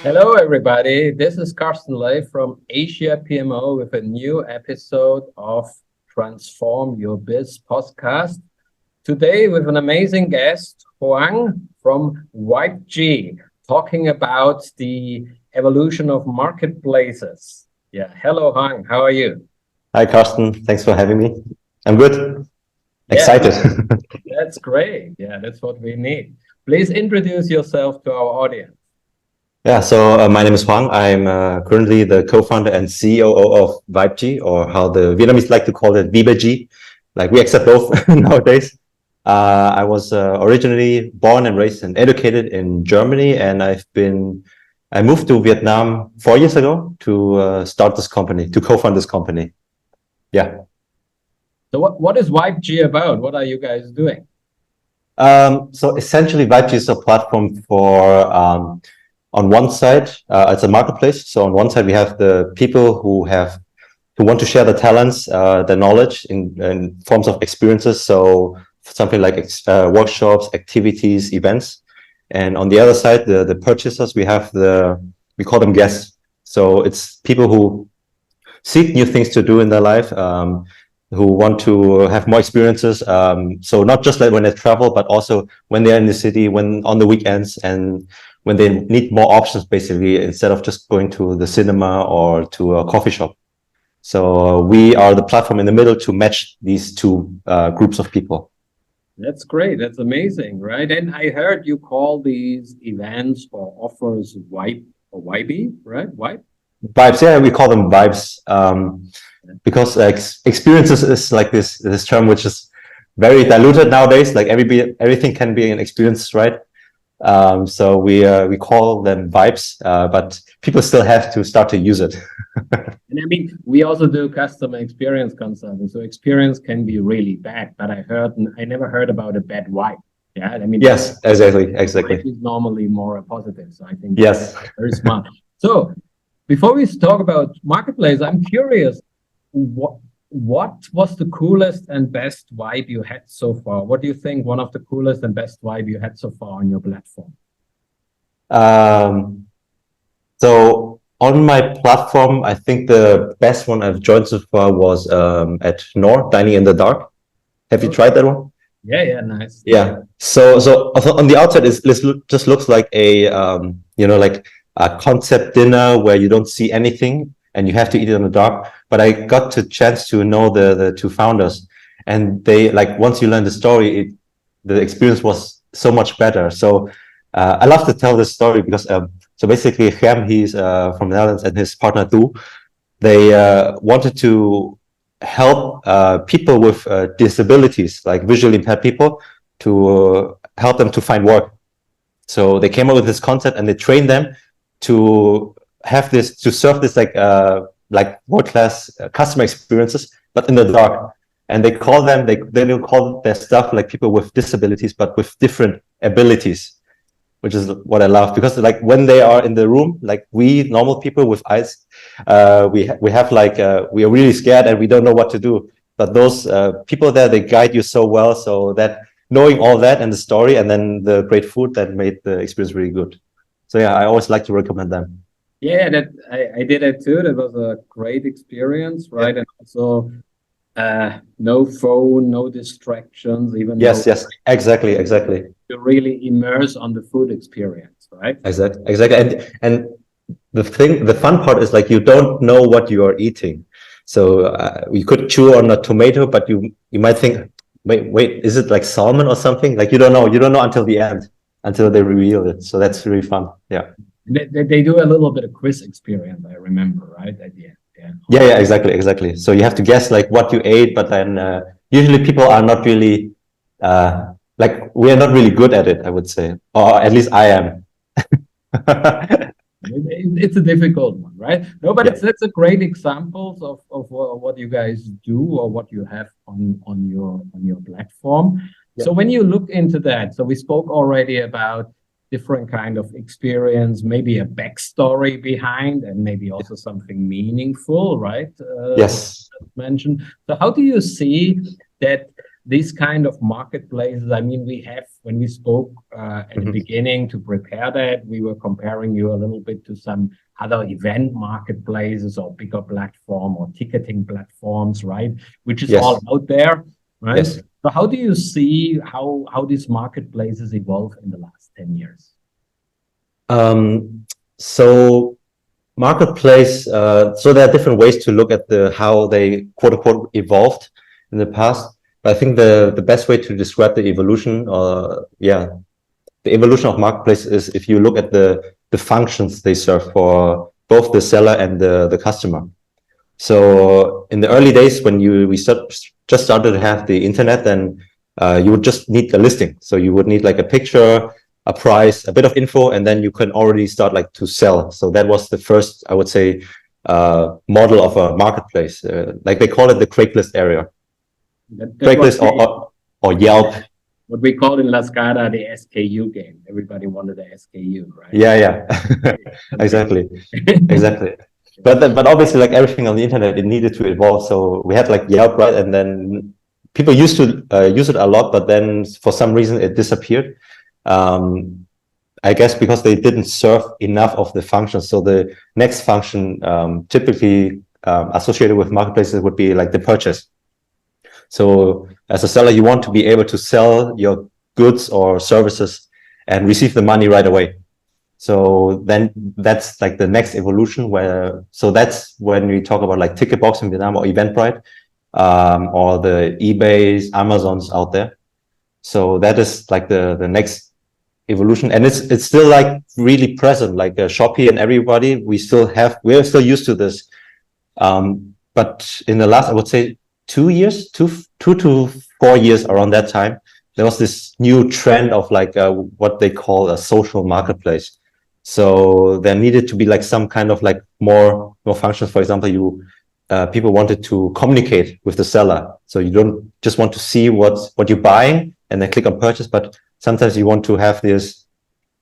Hello, everybody. This is Carsten Ley from Asia PMO with a new episode of Transform Your Biz podcast. Today with an amazing guest, Hoang from Vibeji, talking about the evolution of marketplaces. Yeah. Hello, Hoang. How are you? Hi, Carsten. Thanks for having me. I'm good. Excited. That's great. Yeah, that's what we need. Please introduce yourself to our audience. Yeah, so my name is Hoang. I'm currently the co-founder and COO of Vibeji, or how the Vietnamese like to call it, Vibeji. Like we accept both nowadays. I was originally born and raised and educated in Germany, and I moved to Vietnam 4 years ago to start this company, to co-found this company. Yeah. So what is Vibeji about? What are you guys doing? So essentially, Vibeji is a platform for on one side, it's a marketplace. So on one side, we have the people who want to share their talents, their knowledge in forms of experiences. So something like workshops, activities, events. And on the other side, the purchasers, we call them guests. So it's people who seek new things to do in their life, who want to have more experiences. So not just like when they travel, but also when they're in the city, when on the weekends, and when they need more options, basically, instead of just going to the cinema or to a coffee shop. So we are the platform in the middle to match these two groups of people. That's great. That's amazing, right? And I heard you call these events or offers Vibe or Vibey, right? Vibe? Vibes, yeah, we call them vibes, because experiences is like this term which is very diluted nowadays. Like everything can be an experience, right? So we call them vibes, but people still have to start to use it. And I mean, we also do customer experience consulting. So experience can be really bad, but I never heard about a bad vibe. Yeah, I mean, yes, exactly. Vibe is normally more a positive. So I think yes, very smart. So before we talk about marketplace, I'm curious, what was the coolest and best vibe you had so far? What do you think one of the coolest and best vibe you had so far on your platform? So on my platform, I think the best one I've joined so far was at Nor, Dining in the Dark. Have you tried that one? Yeah, nice. Yeah. So on the outside, it just looks like a like a concept dinner where you don't see anything and you have to eat it in the dark. But I got the chance to know the two founders, and they, like, once you learn the story, the experience was so much better. So I love to tell this story because so basically Gem, he's from the Netherlands, and his partner Du, they wanted to help people with disabilities, like visually impaired people, to help them to find work. So they came up with this concept, and they trained them to serve this like world-class customer experiences, but in the dark. And they don't call their stuff like people with disabilities, but with different abilities, which is what I love, because like when they are in the room, like we normal people with eyes, we have we are really scared and we don't know what to do. But those people there, they guide you so well, so that knowing all that and the story, and then the great food, that made the experience really good. So yeah, I always like to recommend them. Yeah, that I did it too. That was a great experience, right? Yeah. And also no phone, no distractions, even yes, exactly. You really immerse on the food experience, right? Exactly. And the fun part is, like, you don't know what you are eating. So you could chew on a tomato, but you might think, wait, is it like salmon or something? Like you don't know until the end, until they reveal it. So that's really fun. Yeah. They do a little bit of quiz experience, I remember, right? At the end. Yeah, exactly. So you have to guess like what you ate, but then usually people are not really like, we are not really good at it, I would say, or at least I am. It's a difficult one, right? No, but it's a great examples of what you guys do or what you have on your platform. Yeah. So when you look into that, so we spoke already about different kind of experience, maybe a backstory behind, and maybe also something meaningful, right? Yes. Mentioned. So how do you see that these kind of marketplaces, I mean, we have, when we spoke at the beginning to prepare that, we were comparing you a little bit to some other event marketplaces or bigger platform or ticketing platforms, right? Which is all out there, right? Yes. So how do you see how these marketplaces evolve in the last 10 years? So marketplace, so there are different ways to look at how they quote unquote evolved in the past. But I think the best way to describe the evolution, the evolution of marketplace is if you look at the functions they serve for both the seller and the customer. So in the early days when we just started to have the internet, then you would just need a listing. So you would need like a picture, a price, a bit of info, and then you can already start like to sell. So that was the first, I would say, model of a marketplace. Like they call it the Craigslist area. Craigslist or Yelp. What we call in La Scada the SKU game. Everybody wanted the SKU, right? Yeah. Exactly. But obviously, like everything on the internet, it needed to evolve. So we had like Yelp, right? And then people used to use it a lot, but then for some reason it disappeared. I guess because they didn't serve enough of the functions. So the next function typically associated with marketplaces would be like the purchase. So as a seller, you want to be able to sell your goods or services and receive the money right away. So then that's like the next evolution so that's when we talk about like Ticketbox in Vietnam or Eventbrite, or the eBays, Amazons out there. So that is like the next evolution, and it's still like really present, like Shopee and everybody. We're still used to this. But in the last, I would say 2 years, two to 4 years around that time, there was this new trend of like what they call a social marketplace. So there needed to be like some kind of like more functions. For example, people wanted to communicate with the seller. So you don't just want to see what you're buying and then click on purchase, but sometimes you want to have this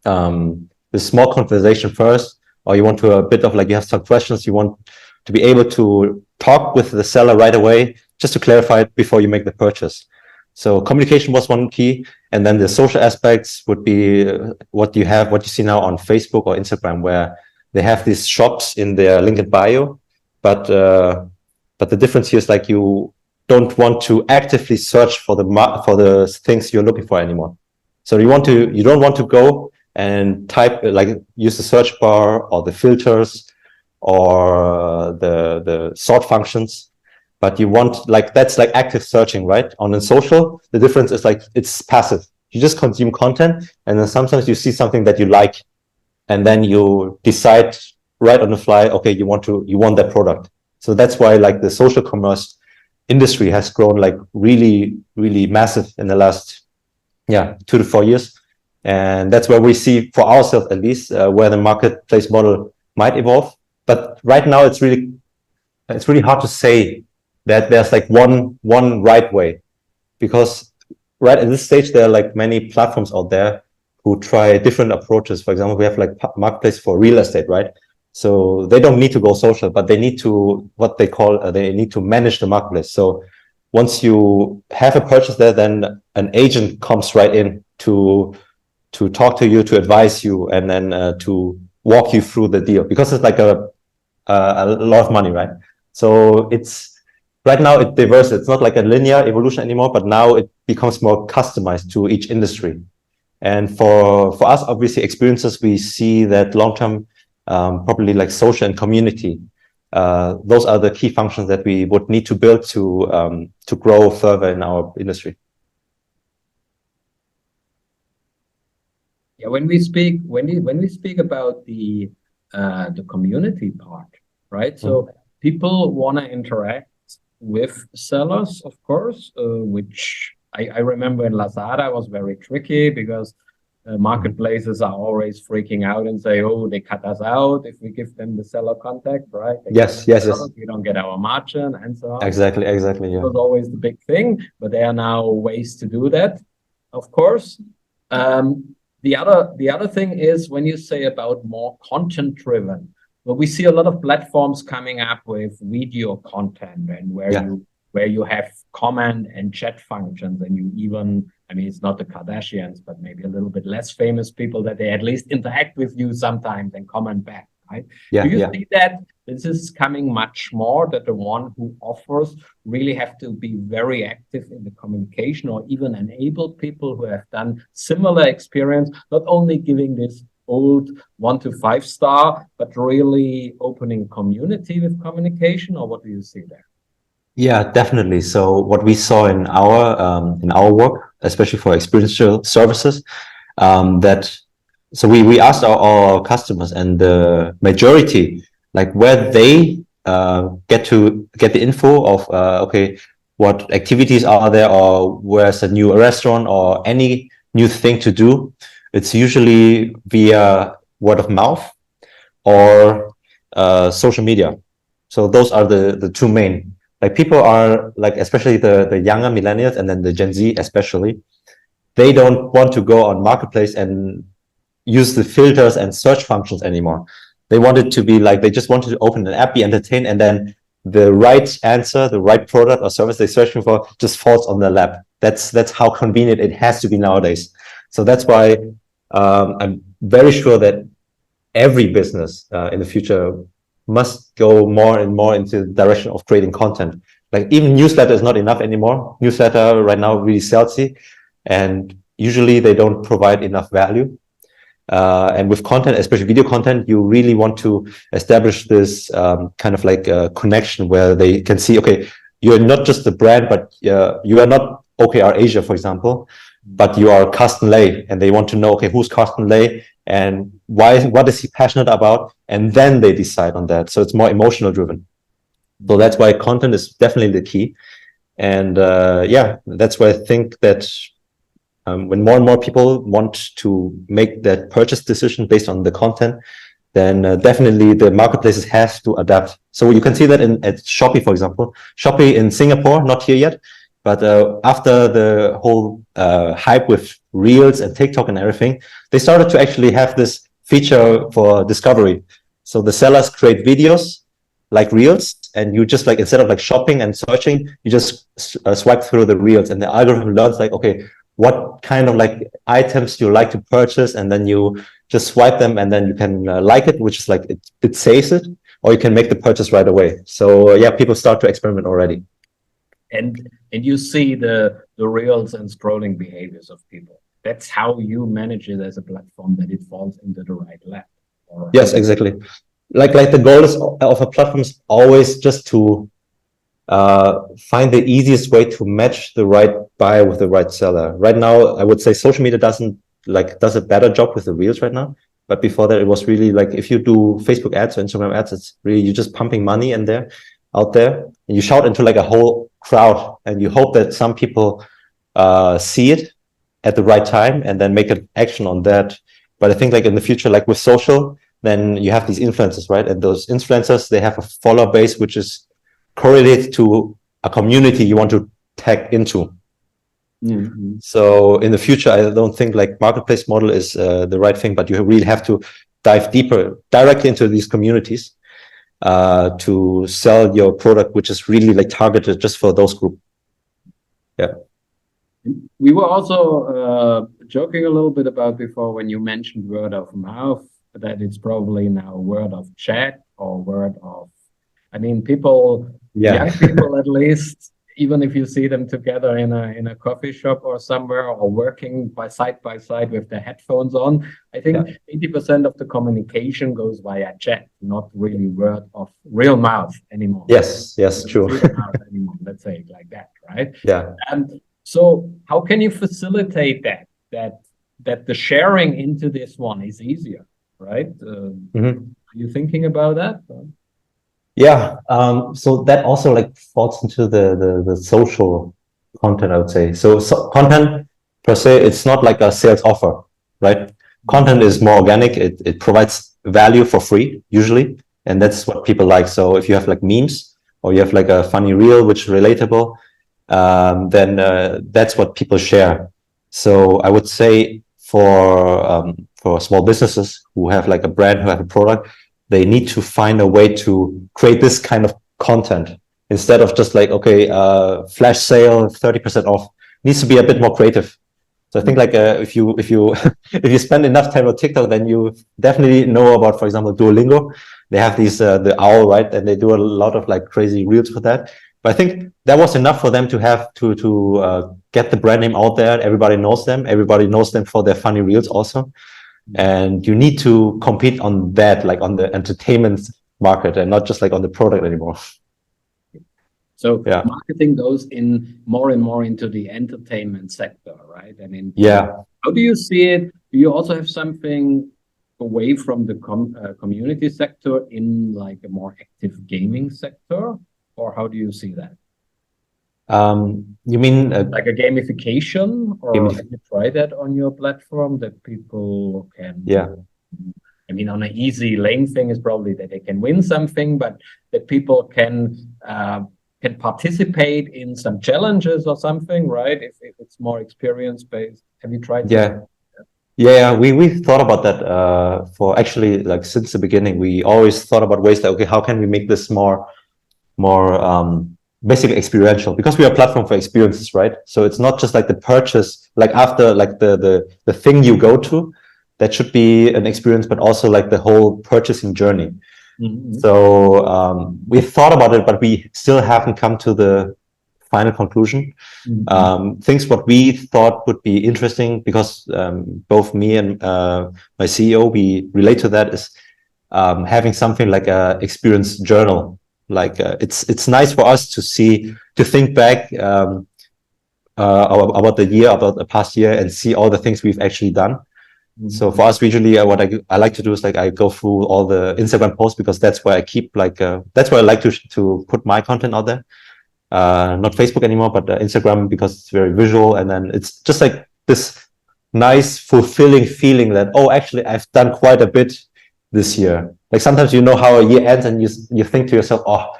small conversation first, or you want to you have some questions. You want to be able to talk with the seller right away, just to clarify it before you make the purchase. So communication was one key, and then the social aspects would be what you see now on Facebook or Instagram, where they have these shops in their link in bio, but the difference here is like you don't want to actively search for the things you're looking for anymore. So you don't want to go and type, like use the search bar or the filters or the sort functions. But you want, like, that's like active searching, right? On the social, the difference is like it's passive. You just consume content, and then sometimes you see something that you like, and then you decide right on the fly, okay, you want that product. So that's why like the social commerce industry has grown like really, really massive in the last 2 to 4 years. And that's where we see, for ourselves at least, where the marketplace model might evolve. But right now it's really hard to say that there's like one right way, because right at this stage there are like many platforms out there who try different approaches. For example, we have like marketplace for real estate, right? So they don't need to go social, but they need to they need to manage the marketplace. So once you have a purchase there, then an agent comes right in to talk to you, to advise you, and then to walk you through the deal, because it's like a lot of money, right? So right now it diverse. It's not like a linear evolution anymore, but now it becomes more customized to each industry. And for us, obviously, experiences, we see that long-term, probably like social and community, those are the key functions that we would need to build to grow further in our industry. Yeah, when we speak about the community part, right? So people want to interact with sellers, of course, which I remember in Lazada was very tricky, because marketplaces are always freaking out and say, oh, they cut us out if we give them the seller contact, right? Yes. We don't get our margin and so on. Exactly. Yeah. It was always the big thing, but there are now ways to do that, of course. The other thing is, when you say about more content driven, well, we see a lot of platforms coming up with video content, and where you where you have comment and chat functions, and you even, I mean, it's not the Kardashians, but maybe a little bit less famous people, that they at least interact with you sometimes and comment back, right? Yeah, Do you yeah. see that this is coming much more, that the one who offers really have to be very active in the communication, or even enable people who have done similar experience, not only giving this old 1 to 5 star, but really opening community with communication? Or what do you see there? Yeah, definitely. So what we saw in our work, especially for experiential services, that so we asked our customers, and the majority, like where they get the info of okay, what activities are there, or where's a new restaurant or any new thing to do. It's usually via word of mouth or social media. So those are the two main. Like people are like, especially the younger millennials and then the Gen Z especially, they don't want to go on marketplace and use the filters and search functions anymore. They want it to be like, they just wanted to open an app, be entertained, and then the right answer, the right product or service they're searching for just falls on their lap. That's how convenient it has to be nowadays. So that's why I'm very sure that every business in the future must go more and more into the direction of creating content. Like even newsletter is not enough anymore. Newsletter right now really salesy, and usually they don't provide enough value. And with content, especially video content, you really want to establish this kind of like a connection where they can see, okay, you're not just the brand, but you are not OKR Asia, for example, but you are Carsten Ley, and they want to know, okay, who's Carsten Ley and what is he passionate about? And then they decide on that. So it's more emotional driven. So that's why content is definitely the key. And yeah, that's why I think that when more and more people want to make that purchase decision based on the content, then definitely the marketplaces have to adapt. So you can see that at Shopee, for example. Shopee in Singapore, not here yet, but after the whole hype with Reels and TikTok and everything, they started to actually have this feature for discovery. So the sellers create videos like Reels, and you just like, instead of like shopping and searching, you just swipe through the Reels, and the algorithm learns like, okay, what kind of like items do you like to purchase, and then you just swipe them, and then you can like it, which is like it saves it, or you can make the purchase right away. So yeah, people start to experiment already. And you see the reels and scrolling behaviors of people. That's how you manage it as a platform, that it falls into the right lap. Yes, exactly. Like the goal is of a platform is always just to find the easiest way to match the right buyer with the right seller. Right now, I would say social media does a better job with the reels right now. But before that, it was really like, if you do Facebook ads or Instagram ads, it's really, you're just pumping money out there, and you shout into like a whole crowd, and you hope that some people see it at the right time and then make an action on that. But I think like in the future, like with social, then you have these influencers, right? And those influencers, they have a follower base which is correlated to a community you want to tag into. Mm-hmm. So in the future, I don't think like marketplace model is the right thing, but you really have to dive deeper directly into these communities to sell your product, which is really like targeted just for those group. Yeah. We were also joking a little bit about before, when you mentioned word of mouth, that it's probably now word of chat or word of, I mean, people, young people at least, even if you see them together in a coffee shop or somewhere, or working side by side with their headphones on, I think 80% of the communication goes via chat, not really word of real mouth anymore. Yes, true. Anymore, let's say it like that, right? Yeah. And so how can you facilitate that the sharing into this one is easier, right? Are you thinking about that? Yeah, so that also like falls into the social content, I would say. So content per se, it's not like a sales offer, right? Content is more organic. It provides value for free usually, and that's what people like. So if you have like memes, or you have like a funny reel which is relatable, then that's what people share. So I would say for small businesses who have like a brand, who have a product, they need to find a way to create this kind of content. instead of just like, okay, flash sale, 30% off. Needs to be a bit more creative. So I think like if you if you spend enough time on TikTok, then you definitely know about, for example, Duolingo. They have these the owl, right, and they do a lot of like crazy reels for that. But I think that was enough for them to have to get the brand name out there. Everybody knows them. Everybody knows them for their funny reels also. And you need to compete on that, like on the entertainment market, and not just like on the product anymore. So Yeah. marketing goes in more and more into the entertainment sector, right? I mean, Yeah. how do you see it? Do you also have something away from the community sector in like a more active gaming sector, or how do you see that? You mean Like a gamification, or Gamif- have you tried that on your platform that people can? yeah. I mean, on an easy lane thing is probably that they can win something, but that people can participate in some challenges or something, right? If it's more experience based. Have you tried that? Yeah. Yeah, we thought about that for actually like since the beginning. We always thought about ways that, okay, how can we make this more basically experiential, because we are a platform for experiences, right? So it's not just like the purchase, like after like the thing you go to, that should be an experience, but also like the whole purchasing journey. Mm-hmm. So we thought about it, but we still haven't come to the final conclusion. Mm-hmm. Things what we thought would be interesting, because both me and my CEO, we relate to that, is having something like a experience journal. Like it's nice for us to think back about the year, about the past year, and see all the things we've actually done. Mm-hmm. So for us, usually what I like to do is like I go through all the Instagram posts, because that's where I keep like that's where I like to put my content out there. Not Facebook anymore, but Instagram, because it's very visual, and then it's just like this nice, fulfilling feeling that, oh, actually, I've done quite a bit this year. Like sometimes you know how a year ends, and you think to yourself, oh,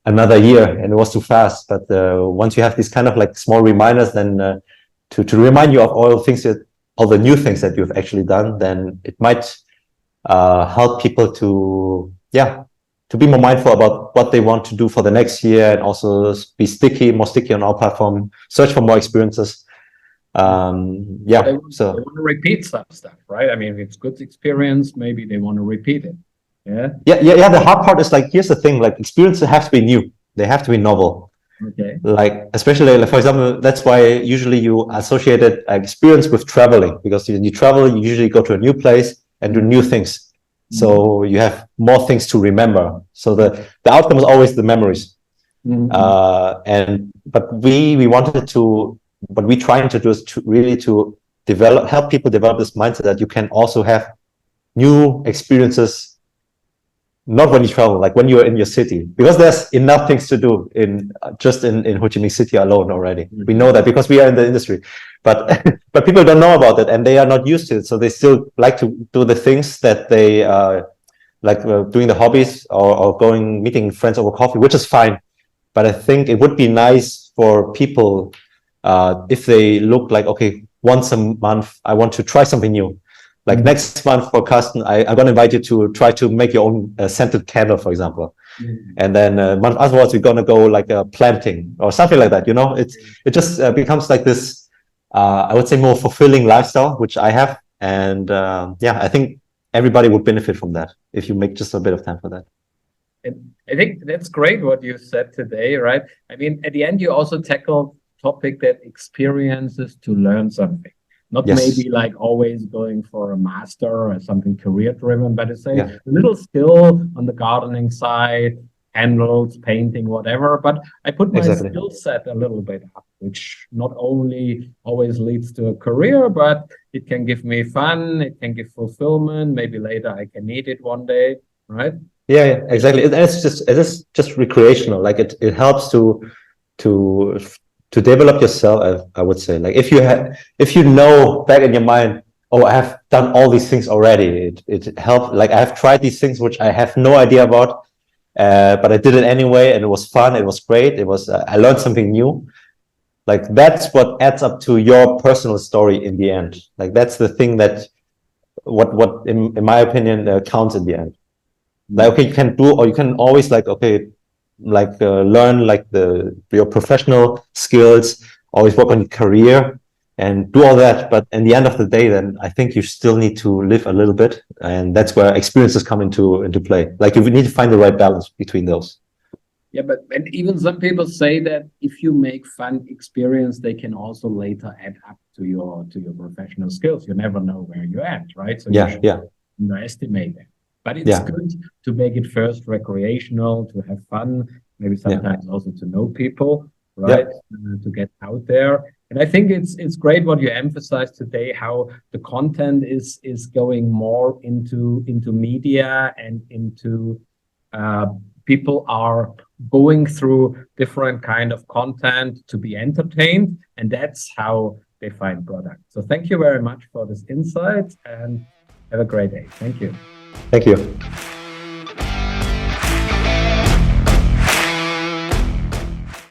another year, and it was too fast. But once you have these kind of like small reminders, then to remind you of all the new things that you've actually done, then it might help people to be more mindful about what they want to do for the next year, and also be more sticky on our platform, search for more experiences. They want to repeat some stuff, right? I mean, if it's good experience, maybe they want to repeat it. Yeah. The hard part is like, here's the thing, like experiences have to be new. They have to be novel. Okay. Like, especially, like, for example, that's why usually you associated experience with traveling, because when you travel, you usually go to a new place and do new things. So you have more things to remember. So the outcome is always the memories. But what we trying to do is to really to help people develop this mindset that you can also have new experiences, not when you travel, like when you're in your city, because there's enough things to do in Ho Chi Minh City alone already. We know that because we are in the industry, but people don't know about it, and they are not used to it. So they still like to do the things that they like doing the hobbies, or meeting friends over coffee, which is fine. But I think it would be nice for people if they look like, okay, once a month, I want to try something new. Like next month for Carsten, I'm going to invite you to try to make your own scented candle, for example. And then month afterwards, we're going to go like planting or something like that. You know, it just becomes like this, I would say, more fulfilling lifestyle, which I have. And I think everybody would benefit from that if you make just a bit of time for that. And I think that's great what you said today, right? I mean, at the end, you also tackled topic that experiences to learn something. Not maybe like always going for a master or something career driven, but it's a little skill on the gardening side, handles, painting, whatever. But I put my skill set a little bit up, which not only always leads to a career, but it can give me fun, it can give fulfillment. Maybe later I can need it one day, right? Yeah, exactly. It is just recreational. Like it helps to develop yourself. I would say, like if you know back in your mind, oh, I have done all these things already. It helped. Like I have tried these things which I have no idea about, but I did it anyway, and it was fun. It was great. It was I learned something new. Like that's what adds up to your personal story in the end. Like that's the thing that what in my opinion counts in the end. Like, okay, you can do, or you can always like, okay, learn like your professional skills, always work on your career and do all that. But in the end of the day, then I think you still need to live a little bit, and that's where experiences come into play. Like you need to find the right balance between those. Yeah, and even some people say that if you make fun experience, they can also later add up to your professional skills. You never know where you're at, right? So you should underestimate that. But it's good to make it first recreational, to have fun, maybe sometimes also to know people, right? To get out there. And I think it's great what you emphasized today, how the content is going more into media and into people are going through different kind of content to be entertained, and that's how they find products. So thank you very much for this insight and have a great day. Thank you. Thank you.